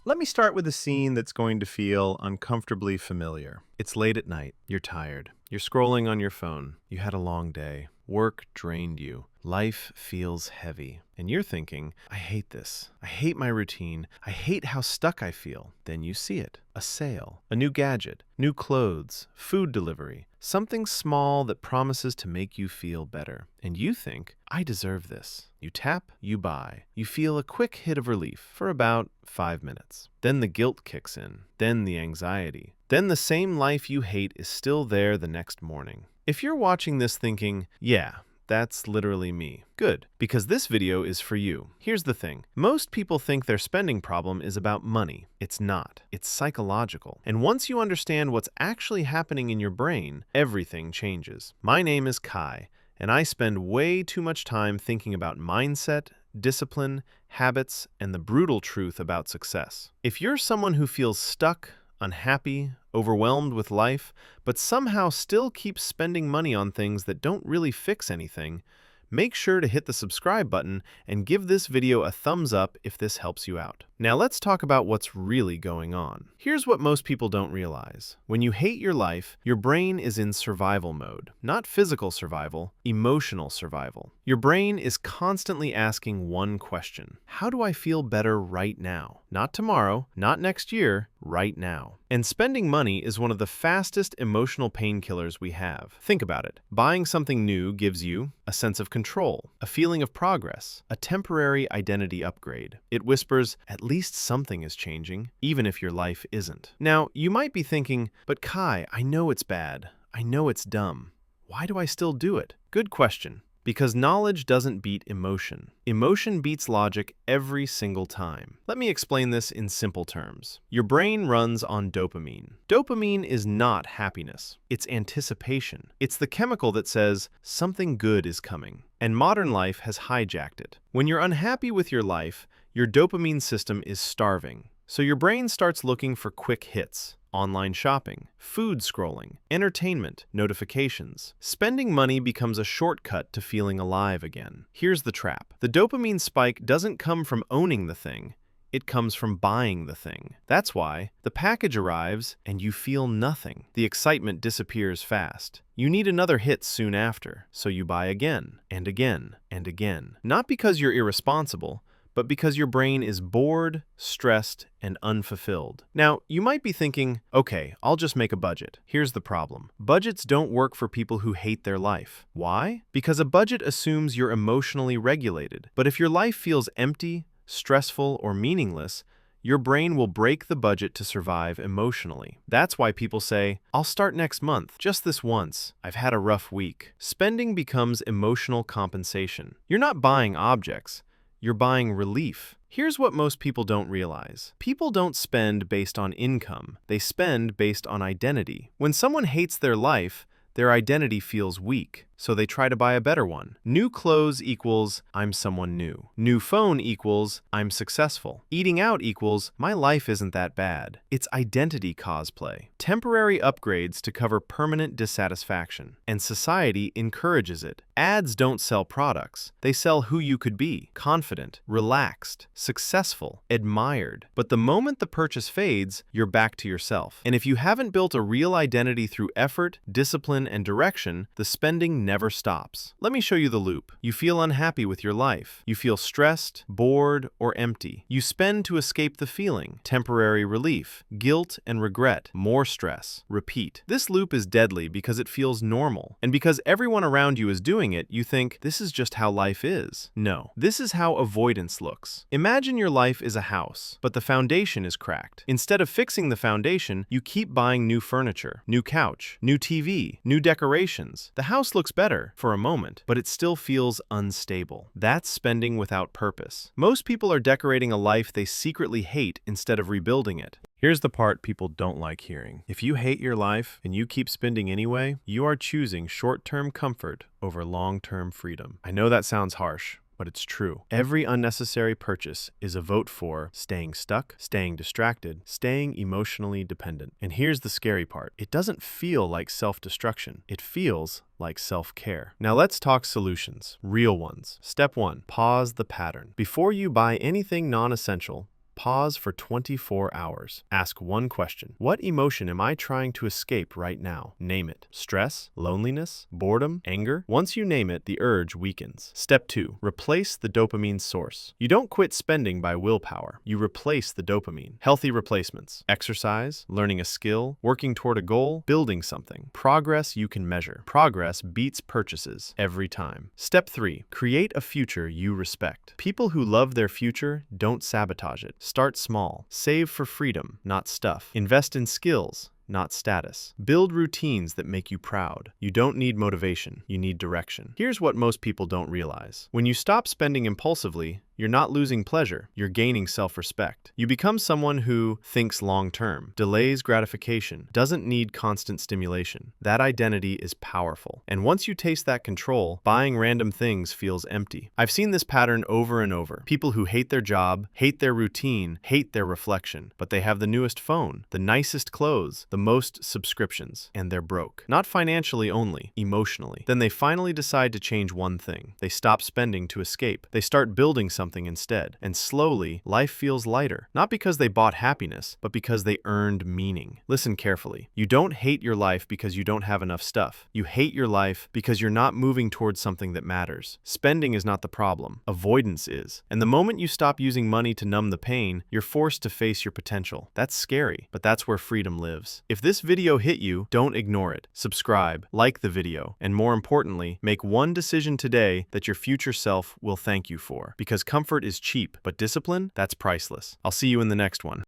Let me start with a scene that's going to feel uncomfortably familiar. It's late at night. You're tired. You're scrolling on your phone. You had a long day. Work drained you. Life feels heavy. And you're thinking, I hate this. I hate my routine. I hate how stuck I feel. Then you see it. A sale. A new gadget. New clothes. Food delivery. Something small that promises to make you feel better. And you think, I deserve this. You tap, you buy. You feel a quick hit of relief for about 5 minutes. Then the guilt kicks in. Then the anxiety. Then the same life you hate is still there the next morning. If you're watching this thinking, yeah, that's literally me. Good, because this video is for you. Here's the thing. Most people think their spending problem is about money. It's not. It's psychological. And once you understand what's actually happening in your brain, everything changes. My name is Kai, and I spend way too much time thinking about mindset, discipline, habits, and the brutal truth about success. If you're someone who feels stuck, unhappy, overwhelmed with life, but somehow still keeps spending money on things that don't really fix anything, make sure to hit the subscribe button and give this video a thumbs up if this helps you out. Now let's talk about what's really going on. Here's what most people don't realize. When you hate your life, your brain is in survival mode. Not physical survival, emotional survival. Your brain is constantly asking one question. How do I feel better right now? Not tomorrow, not next year, right now. And spending money is one of the fastest emotional painkillers we have. Think about it. Buying something new gives you a sense of control, a feeling of progress, a temporary identity upgrade. It whispers, at least something is changing, even if your life isn't. Now, you might be thinking, but Kai, I know it's bad. I know it's dumb. Why do I still do it? Good question. Because knowledge doesn't beat emotion. Emotion beats logic every single time. Let me explain this in simple terms. Your brain runs on dopamine. Dopamine is not happiness. It's anticipation. It's the chemical that says something good is coming. And modern life has hijacked it. When you're unhappy with your life, your dopamine system is starving. So your brain starts looking for quick hits. Online shopping, food scrolling, entertainment, notifications. Spending money becomes a shortcut to feeling alive again. Here's the trap. The dopamine spike doesn't come from owning the thing. It comes from buying the thing. That's why the package arrives and you feel nothing. The excitement disappears fast. You need another hit soon after, so you buy again and again and again. Not because you're irresponsible, but because your brain is bored, stressed, and unfulfilled. Now, you might be thinking, okay, I'll just make a budget. Here's the problem. Budgets don't work for people who hate their life. Why? Because a budget assumes you're emotionally regulated. But if your life feels empty, stressful, or meaningless, your brain will break the budget to survive emotionally. That's why people say, I'll start next month, just this once. I've had a rough week. Spending becomes emotional compensation. You're not buying objects. You're buying relief. Here's what most people don't realize. People don't spend based on income. They spend based on identity. When someone hates their life, their identity feels weak, so they try to buy a better one. New clothes equals, I'm someone new. New phone equals, I'm successful. Eating out equals, my life isn't that bad. It's identity cosplay. Temporary upgrades to cover permanent dissatisfaction. And society encourages it. Ads don't sell products. They sell who you could be. Confident, relaxed, successful, admired. But the moment the purchase fades, you're back to yourself. And if you haven't built a real identity through effort, discipline, and direction, the spending never stops. Let me show you the loop. You feel unhappy with your life. You feel stressed, bored, or empty. You spend to escape the feeling. Temporary relief, guilt and regret, more stress. Repeat. This loop is deadly because it feels normal. And because everyone around you is doing it, you think, this is just how life is. No, this is how avoidance looks. Imagine your life is a house, but the foundation is cracked. Instead of fixing the foundation, you keep buying new furniture, new couch, new TV, new decorations. The house looks better for a moment, but it still feels unstable. That's spending without purpose. Most people are decorating a life they secretly hate instead of rebuilding it. Here's the part people don't like hearing. If you hate your life and you keep spending anyway, you are choosing short-term comfort over long-term freedom. I know that sounds harsh, but it's true. Every unnecessary purchase is a vote for staying stuck, staying distracted, staying emotionally dependent. And here's the scary part. It doesn't feel like self-destruction. It feels like self-care. Now let's talk solutions, real ones. Step 1, pause the pattern. Before you buy anything non-essential, Pause for 24 hours. Ask one question. What emotion am I trying to escape right now? Name it. Stress, loneliness, boredom, anger? Once you name it, the urge weakens. Step 2. Replace the dopamine source. You don't quit spending by willpower. You replace the dopamine. Healthy replacements. Exercise, learning a skill, working toward a goal, building something. Progress you can measure. Progress beats purchases every time. Step 3. Create a future you respect. People who love their future don't sabotage it. Start small. Save for freedom, not stuff. Invest in skills, not status. Build routines that make you proud. You don't need motivation, you need direction. Here's what most people don't realize. When you stop spending impulsively, you're not losing pleasure, you're gaining self-respect. You become someone who thinks long-term, delays gratification, doesn't need constant stimulation. That identity is powerful. And once you taste that control, buying random things feels empty. I've seen this pattern over and over. People who hate their job, hate their routine, hate their reflection, but they have the newest phone, the nicest clothes, the most subscriptions, and they're broke. Not financially only, emotionally. Then they finally decide to change one thing. They stop spending to escape. They start building something instead. And slowly, life feels lighter. Not because they bought happiness, but because they earned meaning. Listen carefully. You don't hate your life because you don't have enough stuff. You hate your life because you're not moving towards something that matters. Spending is not the problem. Avoidance is. And the moment you stop using money to numb the pain, you're forced to face your potential. That's scary, but that's where freedom lives. If this video hit you, don't ignore it. Subscribe, like the video, and more importantly, make one decision today that your future self will thank you for. Because comfort is cheap, but discipline, that's priceless. I'll see you in the next one.